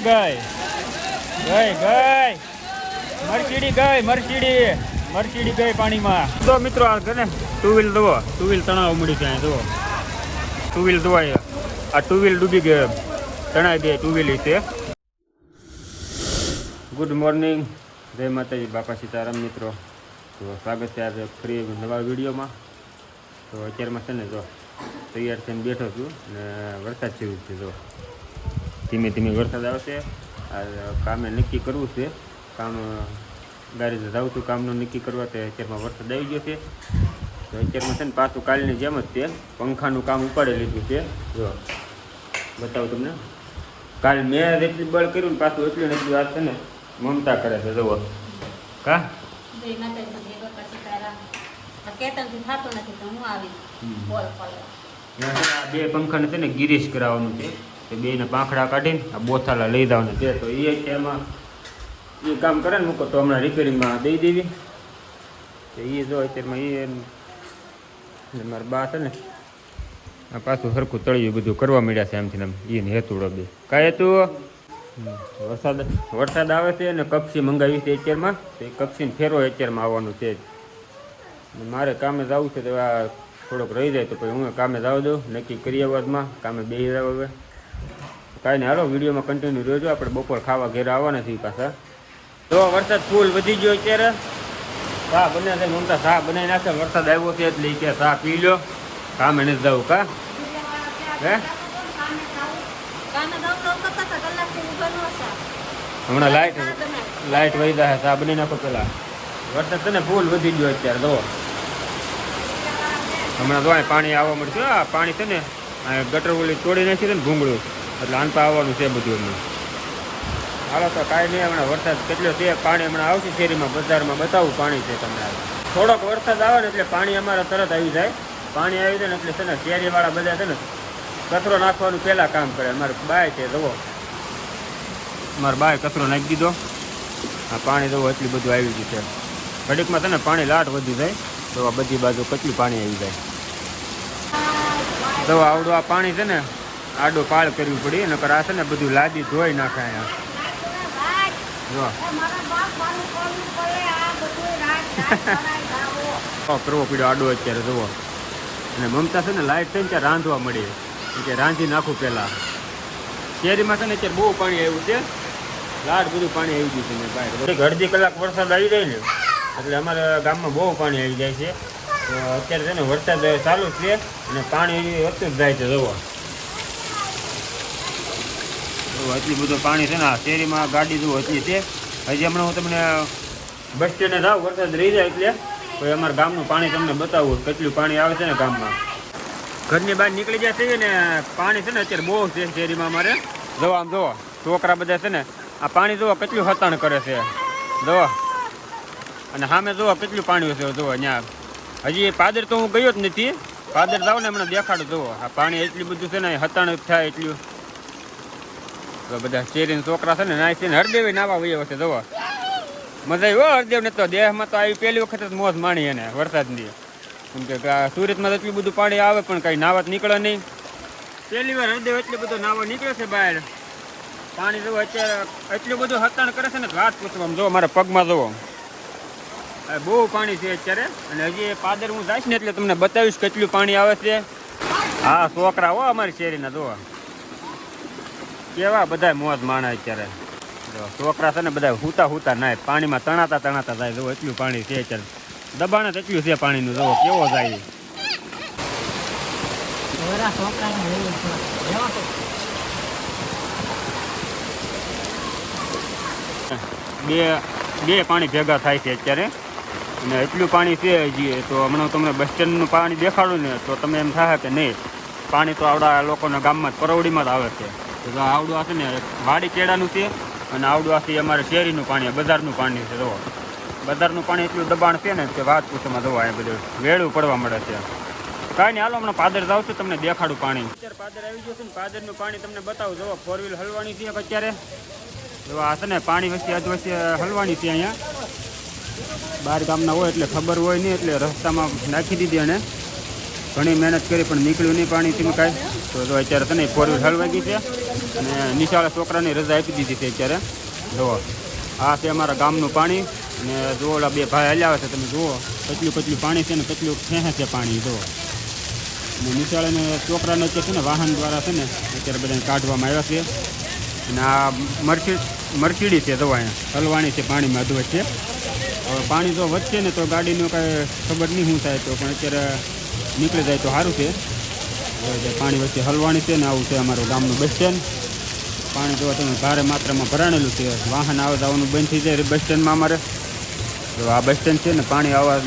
ગઈ મરચીડી ગઈ પાણીમાં. તો મિત્રો આ ને ટુ વ્હીલ તણાવ મળી છે. જુઓ ટુ વ્હીલ ધોવાય, આ ટુ વ્હીલ ડૂબી ગઈ, તણાઈ ગઈ ટુ વ્હીલ છે. ગુડ મોર્નિંગ, જય માતાજી, બાપા સીતારામ મિત્રો. તો સ્વાગત છે આજે ફરી નવા વિડીયોમાં. તો અત્યારમાં છે ને જો તૈયાર થઈને બેઠો છું ને વરસાદ જેવું છે. જો ધીમે ધીમે વરસાદ આવશે. આ કામે નક્કી કરવું છે, કામ ગાડી જાઉં છું કામનું નક્કી કરવા. તે અત્યારમાં વરસાદ આવી ગયો છે. તો અત્યારમાં છે ને પાછું કાલની જેમ જ છે, પંખાનું કામ ઉપાડી લીધું છે. જો બતાવું તમને, કાલ મેં જેટલી બળ કર્યું ને પાછું એટલું ને એટલું આ છે ને મમતા કરે છે. જુઓ કા બે પંખાને છે ને ગિરીશ કરાવવાનું છે. તો બેને પાંખડા કાઢીને આ બોથાલા લઈ જવાના છે. તો એ એમાં એ કામ કરે ને મૂકો તો હમણાં રિપેરિંગમાં દઈ દેવી. તો એ જો અત્યારમાં એ મારા બા છે ને આ પાછું સરખું તળિયું બધું કરવા મળ્યા છે. આમથી આમ એને હેતુડો બે કાંઈ હતું. વરસાદ આવે છે અને કપસી મંગાવી છે અત્યારમાં. તો એ કપસીને ફેરો અત્યારમાં આવવાનું છે. મારે કામે જવું છે. તો આ થોડોક રહી જાય તો પછી હું કામે જવા દઉં, નક્કી કરીએ વાદમાં કામે બેસી જાવ. હવે કાંઈ નહીં, હાલો વિડીયોમાં કન્ટિન્યુ રહેજો. આપણે બપોર ખાવા ઘેર આવવાના છીએ પાછા. તો વરસાદ ફૂલ વધી ગયો અત્યારે. ચા બને છે, મમતા ચા બનાવી નાખે. વરસાદ આવ્યો છે એટલે કે ચા પી લો, કામે નથી જવું. કા હે હમણાં લાઈટ વહી જાય, ચા બની નાખો પેલા. વરસાદ છે ને ફૂલ વધી ગયો અત્યારે. જો હમણાં જો પાણી આવવા મળશે. આ પાણી છે ને ગટર ઓલી તોડી નાખી છે ને ભૂંગળું, એટલે આનપા આવવાનું છે બધું. એમને હાલો તો કાંઈ નહીં, હમણાં વરસાદ કેટલો છે. પાણી હમણાં આવશે શેરીમાં, બજારમાં બતાવું પાણી છે તમને. થોડોક વરસાદ આવે ને એટલે પાણી અમારે તરત આવી જાય. પાણી આવી જાય ને એટલે છે ને શેરીવાળા બધા છે ને કચરો નાખવાનું પહેલાં કામ કરે. અમારે બાય છે, જુઓ અમારે બાય કચરો નાખી દીધો. આ પાણી જુઓ એટલું બધું આવી ગયું છે. ઘડીકમાં છે ને પાણી લાટ વધી જાય. તો આ બધી બાજુ કેટલું પાણી આવી જાય. તો આવડું આ પાણી છે ને આડો પાળ કરવી પડી. નકર આ છે ને બધું લાદી ધોઈ નાખે. અહીંયા કરવો પડ્યો આડો અત્યારે. જુઓ અને મમતા છે ને લાઈટ થઈને ત્યાં રાંધવા મળી કે રાંધી નાખું પહેલાં. શેરીમાં છે ને અત્યારે બહુ પાણી આવ્યું છે, લાટ બધું પાણી આવી ગયું છે બહાર. અડધી કલાક વરસાદ આવી જાય ને એટલે અમારા ગામમાં બહુ પાણી આવી જાય છે. તો અત્યારે છે ને વરસાદ ચાલુ છે અને પાણી વધતું જ જાય છે. જુઓ એટલું બધું પાણી છે ને આ શેરીમાં. ગાડી જુઓ એટલી છે. હજી હમણાં હું તમને બસ સ્ટેન્ડે જાઉં, વરસાદ રહી જાય એટલે કોઈ અમારા ગામનું પાણી તમને બતાવું કેટલું પાણી આવે છે ને ગામમાં. ઘરની બહાર નીકળી જાય છે ને પાણી છે ને અત્યારે બહુ છે શેરીમાં અમારે. જુઓ આમ જુઓ છોકરા બધા છે ને આ પાણી જુઓ કેટલું હતાણ કરે છે. જુઓ અને સામે જુઓ કેટલું પાણી છે. જુઓ ત્યાં હજી પાદર તો હું ગયો જ નથી. પાદર જાઉં ને હમણાં દેખાડું. જુઓ આ પાણી એટલું બધું છે ને હતાણ થાય એટલું. તો બધા શેરીના છોકરા છે ને નાય છે ને હરદેવ નાવા વહી છે. જુઓ મજા આવી હો હરદેવ ને. તો દેહમાં તો આવી પહેલી વખત જ મોજ માણી એને વરસાદની. કેમ કે સુરતમાં તો એટલું બધું પાણી આવે પણ કંઈ નાવા જ નીકળે નહીં. પહેલી વાર હરદેવ એટલું બધું નાવા નીકળે છે બહાર. પાણી જુઓ અત્યારે એટલું બધું હતાણ કરે છે ને વાત પૂછવામાં. જો મારા પગમાં જુઓ બહુ પાણી છે અત્યારે. અને હજી પાદર હું જઈશ ને એટલે તમને બતાવીશ કેટલું પાણી આવે છે. હા છોકરા હો અમારી શેરીના જુઓ કેવા બધા મોજ માણે અત્યારે. જો છોકરા છે ને બધા હુતા નાય પાણીમાં તણાતા જાય. જુઓ એટલું પાણી છે અત્યારે. દબાણ જ એટલું છે પાણીનું. જુઓ કેવો જાય. બે પાણી ભેગા થાય છે અત્યારે. અને એટલું પાણી છે હજી. તો હમણાં તમને બસ સ્ટેન્ડનું પાણી દેખાડું ને તો તમે એમ થાય કે નહીં પાણી તો આવડા લોકોના ગામમાં પરવડીમાં જ આવે છે. તો આવડું આ છે ને વાડી કેળાનું છે અને આવડું આથી અમારે શેરીનું પાણી, બજારનું પાણી છે. જુઓ બજારનું પાણી એટલું દબાણ છે ને કે વાત પૂછવામાં. જુઓ આ બધું વેળું પડવા મળે છે. કાંઈ નહીં, હાલો હમણાં પાદર જાઉં છું તમને દેખાડું પાણી. અત્યારે પાદર આવી ગયું છે ને પાદરનું પાણી તમને બતાવું. જુઓ 4 વ્હીલ હલવાની છે અત્યારે. જો આ છે ને પાણી વચ્ચે હલવાની છે. અહીંયા બહાર ગામના હોય એટલે ખબર હોય નહીં એટલે રસ્તામાં નાખી દીધી. અને ઘણી મહેનત કરી પણ નીકળ્યું નહીં પાણીથી કાંઈ. તો અત્યારે છે ને 4 વ્હીલ હલવાઈ ગઈ છે. અને નિશાળે છોકરાની રજા આપી દીધી છે અત્યારે. જુઓ આ છે અમારા ગામનું પાણી. અને જુઓ ઓલા બે ભાઈ હાલ્યા આવે છે, તમે જુઓ કેટલું પાણી છે ને કેટલું ખેંચે છે પાણી. જુઓ અને નિશાળે છોકરાને અત્યારે છે ને વાહન દ્વારા છે ને અત્યારે બધાને કાઢવામાં આવ્યા છે. અને આ મરચીડી છે, જુઓ અહીંયા હલવાણી છે, પાણીમાં અધવચ છે. હવે પાણી જો વધશે ને તો ગાડીનું કાંઈ ખબર નહીં શું થાય, તો પણ અત્યારે નીકળી જાય તો સારું છે. પાણી વચ્ચે હલવાણી છે ને આવું છે અમારું ગામનું બસ સ્ટેન્ડ. પાણી જોવા તમે ભારે માત્રામાં ભરાણેલું છે, વાહન આવવા જવાનું બંધ થઈ જાય બસ સ્ટેન્ડમાં અમારે. જો આ બસ સ્ટેન્ડ છે ને પાણી આવવા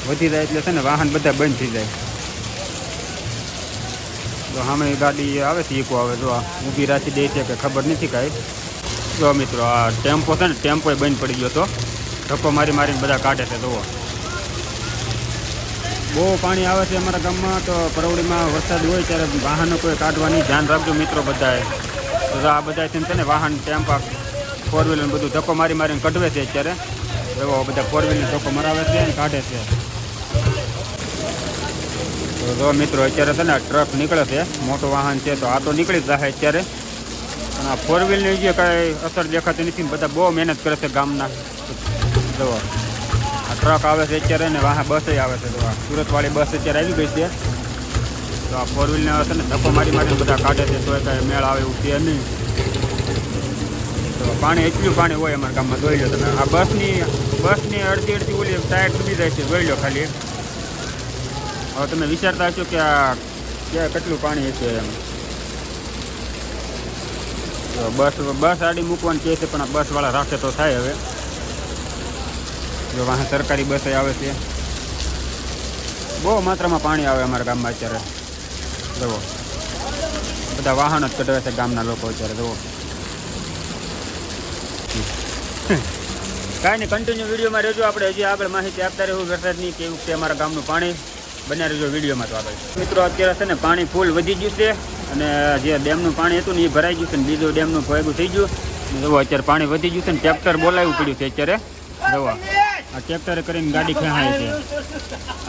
વધી જાય એટલે છે ને વાહન બધા બંધ થઈ જાય. તો સામે ગાડી આવે છે ઈકો આવે, જો આ ઊભી રાખી દે છે કે ખબર નથી કાંઈ. જો મિત્રો આ ટેમ્પો છે ને ટેમ્પો બંધ પડી ગયો હતો, ધક્કો મારીને બધા કાઢે છે. જુઓ બહુ પાણી આવે છે અમારા ગામમાં. તો પરવડીમાં વરસાદ હોય ત્યારે વાહનો કોઈ કાઢવાની ધ્યાન રાખજો મિત્રો બધાએ. તો આ બધા છે ને વાહન ટેમ્પા ફોર વ્હીલર બધું ધક્કો મારીને કઢવે છે અત્યારે. એવો બધા ફોર વ્હીલર ધક્કો મરાવે છે અને કાઢે છે. તો જો મિત્રો અત્યારે છે ને ટ્રક નીકળે છે, મોટું વાહન છે, તો આ તો નીકળી જ જાય અત્યારે. અને આ ફોર વ્હીલની જે કાંઈ અસર દેખાતી નથી, બધા બહુ મહેનત કરે છે ગામના. જુઓ આ ટ્રક આવે છે અત્યારે ને વાહન બસે આવે છે. તો આ સુરતવાળી બસ અત્યારે આવી ગઈ છે. તો આ ફોર વ્હીલને છે ને ધક્કો મારી બધા કાઢે છે, તો એ કાંઈ મેળ આવે એવું છે નહીં. તો પાણી એટલું પાણી હોય અમારા ગામમાં, જોઈ લો તમે. આ બસની અડધી ઓલી ટાયર ડૂબી જાય છે, જોઈ લો ખાલી. હવે તમે વિચારતા હશો કે આ ક્યાં કેટલું પાણી હશે એમ. તો બસ આડી મૂકવાની કહે છે, પણ આ બસવાળા રાખે તો થાય. હવે જો વાહન સરકારી બસ આવે છે. બહુ માત્રામાં પાણી આવે અમારા ગામમાં અત્યારે. જુઓ બધા વાહન જ કઢાવે છે ગામના લોકો અત્યારે. જુઓ કાંઈ નહીં, કન્ટિન્યુ વિડીયોમાં રહેજો. આપણે હજી આગળ માહિતી આપતા રહેવું વરસાદની, કેવું છે અમારા ગામનું પાણી. બન્યા રહેજો વિડીયોમાં. તો આગળ મિત્રો અત્યારે છે ને પાણી ફૂલ વધી ગયું છે, અને જે ડેમનું પાણી હતું ને એ ભરાઈ ગયું છે, ને બીજું ડેમનું ભેગું થઈ ગયું. જુઓ અત્યારે પાણી વધી ગયું છે ને ટ્રેક્ટર બોલાવવું પડ્યું છે અત્યારે. જુઓ આ ટ્રેક્ટરે કરીને ગાડી ખેંચાય છે.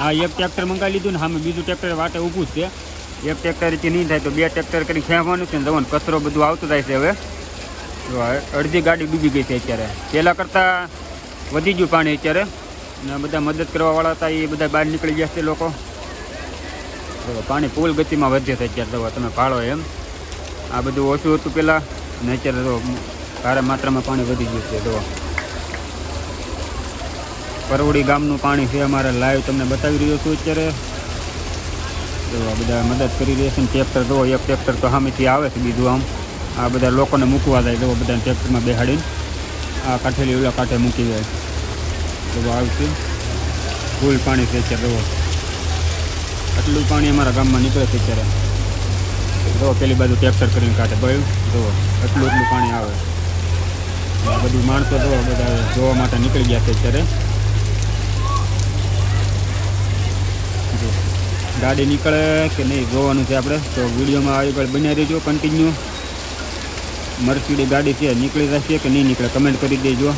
આ એક ટ્રેક્ટર મંગાવી લીધું ને સામે બીજું ટ્રેક્ટર વાટે ઊભું જ છે. એક ટ્રેક્ટરથી નહીં થાય તો બે ટ્રેક્ટર કરીને ખેંચવાનું છે ને. જવાનું કચરો બધું આવતું જાય છે. હવે અડધી ગાડી ડૂબી ગઈ છે અત્યારે. પહેલાં કરતાં વધી ગયું પાણી અત્યારે. અને બધા મદદ કરવાવાળા હતા એ બધા બહાર નીકળી ગયા છે લોકો. પાણી ફૂલ ગતિમાં વધે છે અત્યારે. તો તમે પાળો એમ આ બધું ઓછું હતું પહેલાં, અને અત્યારે તો ભારે માત્રામાં પાણી વધી ગયું છે. તો પરવડી ગામનું પાણી છે અમારે, લાઈવ તમને બતાવી રહ્યો છું અત્યારે. તો બધા મદદ કરી રહ્યા છે ને. ટ્રેક્ટર જુઓ, એક ટ્રેક્ટર તો સામેથી આવે છે, બીજું આમ આ બધા લોકોને મૂકવા જાય. જુઓ બધાને ટ્રેક્ટરમાં બેહાડીને આ કાંઠેલી ઓલા કાંઠે મૂકી જાય. તો આવશે ફૂલ પાણી છે અત્યારે. જુઓ આટલું પાણી અમારા ગામમાં નીકળે છે અત્યારે. જુઓ પેલી બાજુ ટ્રેક્ટર કરીને કાઢે બયું. જુઓ એટલું પાણી આવે. આ બધું માણસો જુઓ બધા જોવા માટે નીકળી ગયા છે અત્યારે. ગાડી નીકળે કે નહીં જોવાનું છે આપણે. તો વિડીયોમાં આગળ બન્યા રહેજો કન્ટિન્યુ. મર્સિડીઝ ગાડી છે, નીકળી જશે કે નહીં નીકળે કમેન્ટ કરી દેજો.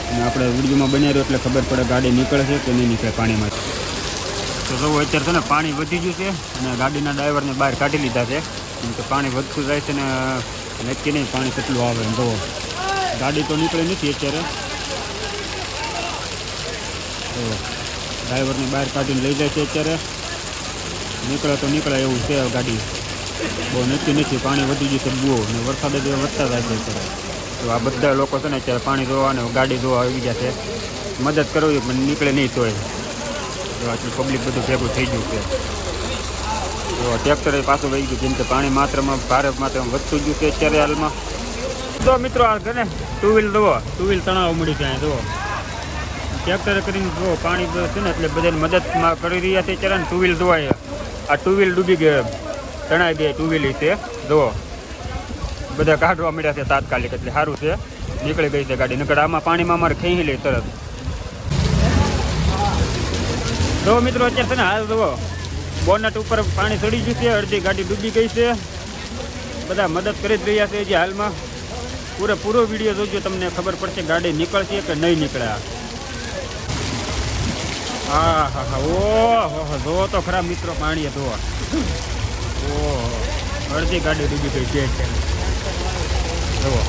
અને આપણે વિડીયોમાં બન્યા રહ્યો એટલે ખબર પડે ગાડી નીકળે છે કે નહીં નીકળે પાણીમાં. તો જુઓ અત્યારે છે ને પાણી વધી ગયું છે, અને ગાડીના ડ્રાઈવરને બહાર કાઢી લીધા છે. કેમ કે પાણી વધતું જાય છે ને નક્કી નહીં પાણી કેટલું આવે. જુઓ ગાડી તો નીકળે નથી અત્યારે. તો ડ્રાઈવરને બહાર કાઢીને લઈ જાય છે અત્યારે. નીકળે તો નીકળે એવું છે ગાડી. બહુ નક્કી નથી, પાણી વધી ગયું છે બહુ, ને વરસાદ જ વધતા જાય છે અત્યારે. તો આ બધા લોકો છે ને અત્યારે પાણી ધોવા અને ગાડી ધોવા આવી ગયા છે. મદદ કરવી પણ નીકળે નહીં તોય. તો આટલું પબ્લિક બધું ભેગું થઈ ગયું છે. તો ટ્રેક્ટરે પાછું વહી ગયું, કેમ કે પાણી માત્રામાં ભારે માત્રામાં વધતું ગયું છે અત્યારે હાલમાં. તો મિત્રો આ છે ને ટુ વ્હીલ જુઓ, ટુ વ્હીલ તણાવ મળી જાય. જુઓ ટ્રેક્ટરે કરીને જુઓ પાણી છે ને એટલે બધાને મદદમાં કરી રહ્યા છે અત્યારે. ટુ વ્હીલ ધોવાય, આ ટુ વ્હીલ ડૂબી ગયો, તણાઈ ગઈ ટુ વ્હીલ છે. જુઓ બધા કાઢવા મળ્યા છે તાત્કાલિક, એટલે સારું છે નીકળી ગઈ છે ગાડી. નકર આમાં પાણીમાં અમારે ખેંચી લે તરત. તો મિત્રો અત્યારે છે ને હાલ જુઓ બોનટ ઉપર પાણી ચડી ગયું છે, અડધી ગાડી ડૂબી ગઈ છે. બધા મદદ કરી જ રહ્યા છે. જે હાલમાં પૂરો વિડીયો જોજો, તમને ખબર પડશે ગાડી નીકળશે કે નહીં નીકળે. હા હા હા ઓહો જોવો તો ખરા મિત્રો પાણી જોવો. ઓહો અડધી ગાડી ડૂબી ગઈ છે. જુઓ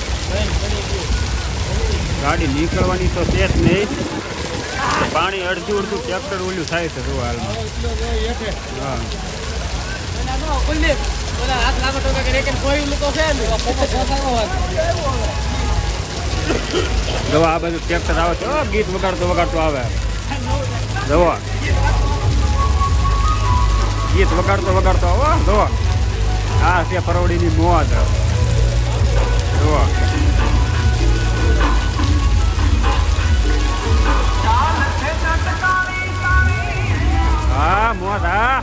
ગાડી નીકળવાની તો છે જ નહીં, પાણી અડધું ટ્રેક્ટર ઓલું થાય છે જુઓ હાલમાં. હા જો આ બધું ટ્રેક્ટર આવે છે, ગીત વગાડતો આવે. જુઓ ગીત વગાડતો આવો. જુઓ આ છે પરવડીની મોજ. જુઓ હા મોજ. હા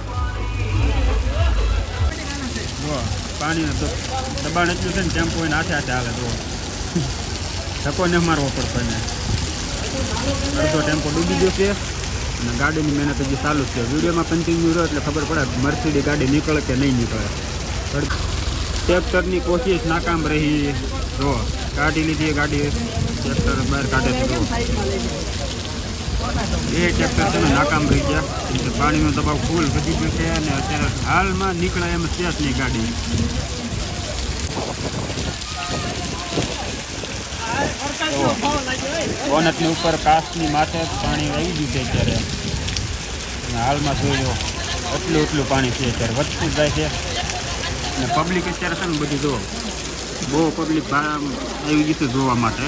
જુઓ પાણીનું દબાણ એટલું છે ને, ટેમ્પો એને હાથે આવે. જુઓ ધક્કો ને મારવો પડતો એને. અડધો ટેમ્પો ડૂબી ગયો છે અને ગાડીની મહેનત હજી ચાલુ જ છે. વિડીયોમાં કન્ટિન્યુ રહ્યો એટલે ખબર પડે મર્સિડીઝ ગાડી નીકળે કે નહીં નીકળે. ટ્રેક્ટરની કોશિશ નાકામ રહી. જો કાઢી લીધી ગાડી, ટ્રેક્ટર બહાર કાઢે છે. બે ટ્રેક્ટર છે ને નાકામ રહી ગયા. પાણીનો દબાવ ફૂલ વધી ગયો છે અને અત્યારે હાલમાં નીકળે એમ છે જ નહીં ગાડી. બોનટની ઉપર કાચની માથે પાણી આવી ગયું છે અત્યારે. હાલમાં જોઈ લો એટલું પાણી છે અત્યારે, વધતું જાય છે. અને પબ્લિક અત્યારે છે ને બધી જો બહુ પબ્લિક આવી ગઈ છે જોવા માટે.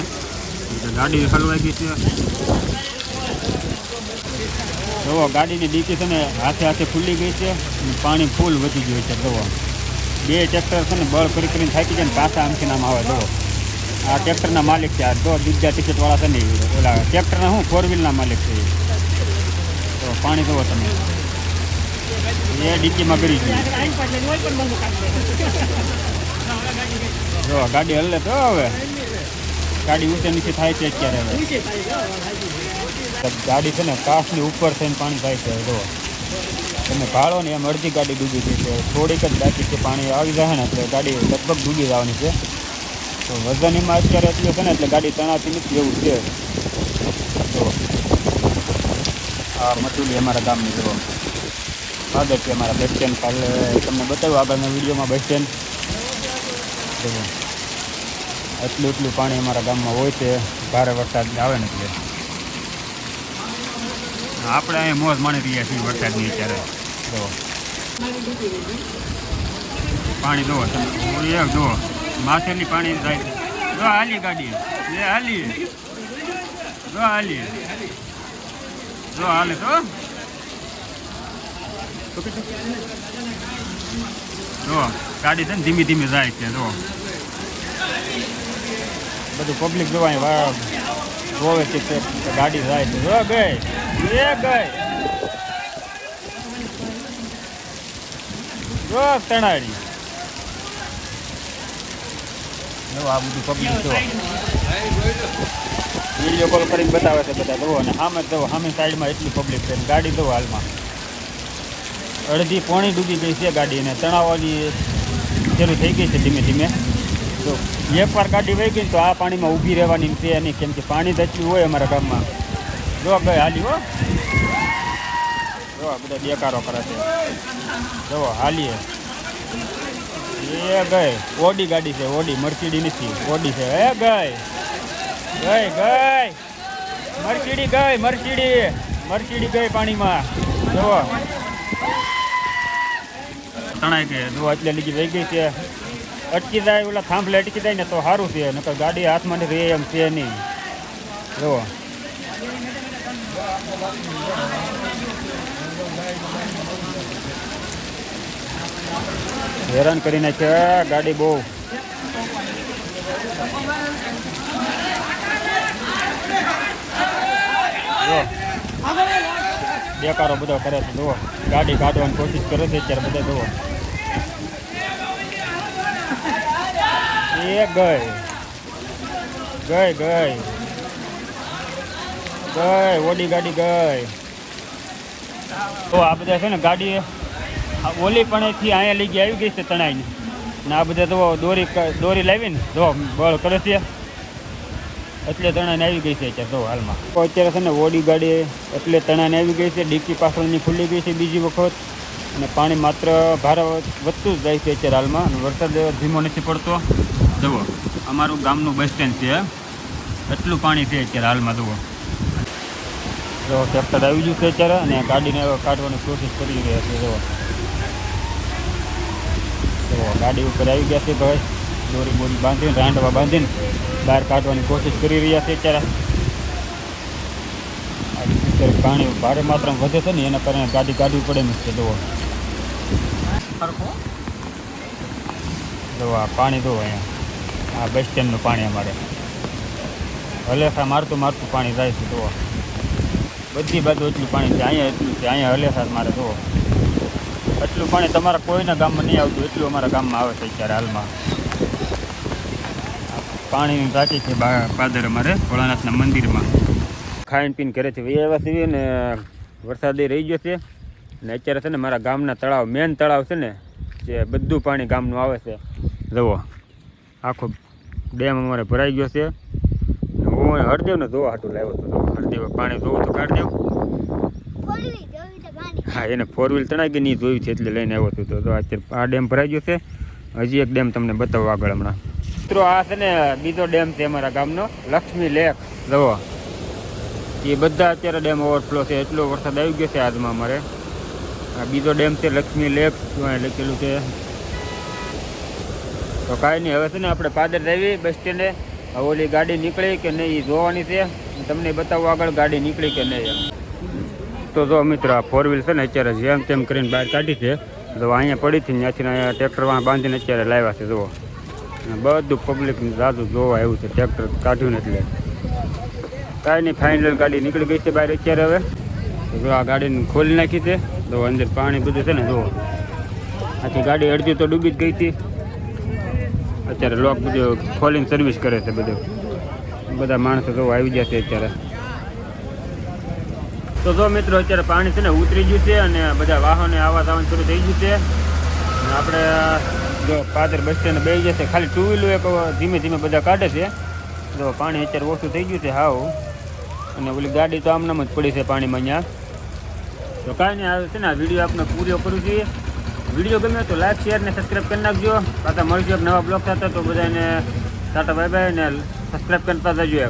ગાડી હલવાઈ ગઈ છે. જુઓ ગાડીની ડીકી છે ને હાથે ખુલ્લી ગઈ છે, પાણી ફૂલ વધી ગયું છે. જુઓ બે ટ્રેક્ટર છે ને બળ કરીને થાકી જાય ને પાછા આમથી નામ આવે. જુઓ આ ટ્રેક્ટરના માલિક છે. આ જો બીજા ટિકિટવાળા છે ને ઓલા ટ્રેક્ટરના શું 4 વ્હીલના માલિક છે. તો પાણી જુઓ તમે, એ ડીકીમાં ગળી ગયું. જો ગાડી હલે તો હવે ગાડી ઊંચે નીચે થાય છે અત્યારે. હવે ગાડી છે ને કાચની ઉપર થઈને પાણી થાય છે. જો તમે ભાળો ને એમ અડધી ગાડી ડૂબી ગઈ છે. થોડીક જ બાકી છે, પાણી આવી જાય ને એટલે ગાડી લગભગ ડૂબી જવાની છે. તો વજન એમાં અત્યારે એટલું છે ને એટલે ગાડી તણાતી નથી એવું છે. તો આ મટુલી અમારા ગામની જો આગળ છે અમારા બસ સ્ટેન્ડ. કાલે તમને બતાવ્યું આગળના વિડીયોમાં બસ સ્ટેન્ડ. એટલું પાણી અમારા ગામમાં હોય છે ભારે વરસાદ આવે ને એટલે. આપણે અહીંયા મોજ માણી રહ્યા છીએ વરસાદની અત્યારે. જો પાણી જુઓ તમે, જુઓ માથેની પાણી જાય છે. જો હાલી ગાડી, એ હાલી, જો હાલી, જો હાલે તો જો ગાડી છે ને ધીમી જાય છે. જો બધું પબ્લિક જોવા જોવે છે કે ગાડી જાય છે. જો ગઈ, એ ગઈ, જો તણાડી. જો આ બધું પબ્લિક જો વિડીયો કોલ કરીને બતાવે છે બધા. જુઓ અને સામે જુઓ, સામે સાઈડમાં એટલી પબ્લિક છે. ગાડી જુઓ હાલમાં અડધી પોણી ડૂબી ગઈ છે ગાડી, અને તણાવવાની શરૂ થઈ ગઈ છે ધીમે. તો એકવાર ગાડી વહી ગઈ તો આ પાણીમાં ઊભી રહેવાની છે નહીં, કેમ કે પાણી જ એટલું હોય અમારા ગામમાં. જો ગઈ હાલી હો. જો બધા દેકારો કરે છે. જુઓ હાલીએ, એ ગઈ. ઓડી ગાડી છે, ઓડી, મર્સિડી નથી, ઓડી છે. એ ગઈ મર્સિડી ગઈ પાણીમાં. જુઓ તણાઈ ગઈ. જુઓ એટલે લીધી વહી ગઈ છે. અટકી જાય, ઓલા થાંભલે અટકી જાય ને તો સારું છે, નકર ગાડી હાથમાં રહે એમ છે નહીં. જુઓ હેરાન કરીને છે ગાડી બહુ. બેકારો બધો કરે છે. જુઓ ગાડી કાઢવાની કોશિશ કરે છે અત્યારે બધા. જુઓ એ ગઈ ઓડી ગાડી ગઈ. તો આ બધા છે ને ગાડી ઓલી પણેથી અહીંયા લઈ ગઈ આવી ગઈ છે તણાઈને. ને આ બધા તો દોરી લાવીને જો બળ કરે છે એટલે તણાઈને આવી ગઈ છે અત્યારે. તો હાલમાં તો અત્યારે છે ને ઓડી ગાડી એટલે તણાઈને આવી ગઈ છે. ડીકી પાછળની ખુલ્લી ગઈ છે બીજી વખત, અને પાણી માત્ર ભારે વધતું જ જાય છે અત્યારે હાલમાં. અને વરસાદ ધીમો નથી પડતો. જુઓ અમારું ગામનું બસ સ્ટેન્ડ છે. એટલું પાણી છે અત્યારે હાલમાં. જુઓ જો ટ્રેક્ટર આવી ગયું છે અત્યારે અને ગાડીને કાઢવાની કોશિશ કરી રહ્યા છે. જો ગાડી ઉપર આવી ગયા છે ભાઈ, દોરી બોરી બાંધીને રાંડવા બાંધીને બહાર કાઢવાની કોશિશ કરી રહ્યા છે અત્યારે. પાણી ભારે માત્રામાં વધે છે ને એના કારણે ગાડી કાઢવી પડે ને છે. જો આ પાણી જો અહીંયા આ બસ સ્ટેન્ડનું પાણી અમારે હલેસા મારતું પાણી જાય છે. જુઓ બધી બાજુ એટલું પાણી છે, અહીંયા એટલું છે, અહીંયા હલેસા મારે. જુઓ એટલું પાણી તમારા કોઈના ગામમાં નહીં આવતું, એટલું અમારા ગામમાં આવે છે અત્યારે હાલમાં. પાણીની ટાંકી છે પાદર અમારે ભોળાનાથના મંદિરમાં. ખાઈને પીને ઘરેથી વહી આવ્યા છીએ ને વરસાદ રહી ગયો છે ને અત્યારે છે ને મારા ગામના તળાવ, મેન તળાવ છે ને જે બધું પાણી ગામનું આવે છે. જુઓ આખો ડેમ અમારે ભરાઈ ગયો છે. હું હરદેવને જોવા હાટું લાવ્યો હતો. હરદેવ પાણી જોવું તો કાઢ દેવું. હા એને 4 વ્હીલ તણાઈ ગઈ નહીં જોયું છે એટલે લઈને આવ્યો હતો. તો અત્યારે આ ડેમ ભરાઈ ગયો છે. હજી એક ડેમ તમને બતાવો આગળ હમણાં. મિત્રો આ છે ને બીજો ડેમ છે અમારા ગામનો, લક્ષ્મી લેક. જુઓ એ બધા અત્યારે ડેમ ઓવરફ્લો છે, એટલો વરસાદ આવી ગયો છે આજમાં અમારે. આ બીજો ડેમ છે લક્ષ્મી લેક લખેલું છે. તો કાંઈ નહીં, હવે છે ને આપણે પાદર આવી બસ સ્ટેન્ડે. હવે ઓલી ગાડી નીકળી કે નહીં એ જોવાની છે, તમને બતાવો આગળ ગાડી નીકળી કે નહીં એમ. તો જો મિત્રો આ 4 વ્હીલ છે ને અત્યારે જેમ તેમ કરીને બહાર કાઢી છે. તો અહીંયા પડી હતી ત્યાંથી અહીંયા ટ્રેક્ટરમાં બાંધીને અત્યારે લાવ્યા છે. જુઓ બધું પબ્લિક જાદુ જોવા આવ્યું છે ટ્રેક્ટર કાઢ્યું ને એટલે. કાંઈ નહીં, ફાઇનલ ગાડી નીકળી ગઈ છે બહાર અત્યારે. હવે જો આ ગાડીને ખોલી નાખી છે. તો અંદર પાણી બધું છે ને જુઓ આખી ગાડી અડધી તો ડૂબી જ ગઈ હતી. અત્યારે લોક બધું ખોલીને સર્વિસ કરે છે બધું. બધા માણસો તો આવી ગયા છે અત્યારે. તો જો મિત્રો અત્યારે પાણી છે ને ઉતરી ગયું છે અને બધા વાહને આવવા જવાનું શરૂ થઈ ગયું છે. આપણે જો પાદર બસ સ્ટેન્ડ બેસી જશે, ખાલી 2 વ્હીલો એક ધીમે ધીમે બધા કાઢે છે. જો પાણી અત્યારે ઓછું થઈ ગયું છે હાવ. અને ઓલી ગાડી તો આમનામ જ પડી છે પાણીમાં અહીંયા. તો કાંઈ નહીં, આવે છે ને આ વિડીયો આપણે પૂરો કરું જોઈએ. વિડીયો ગમ્યો તો લાઈક શેર ને સબસ્ક્રાઈબ કરી નાખજો. પાછા મળશું એક નવા બ્લોગ સાથે. તો બધાને ટાટા બાય બાય ને સબસ્ક્રાઈબ કરતા જજો.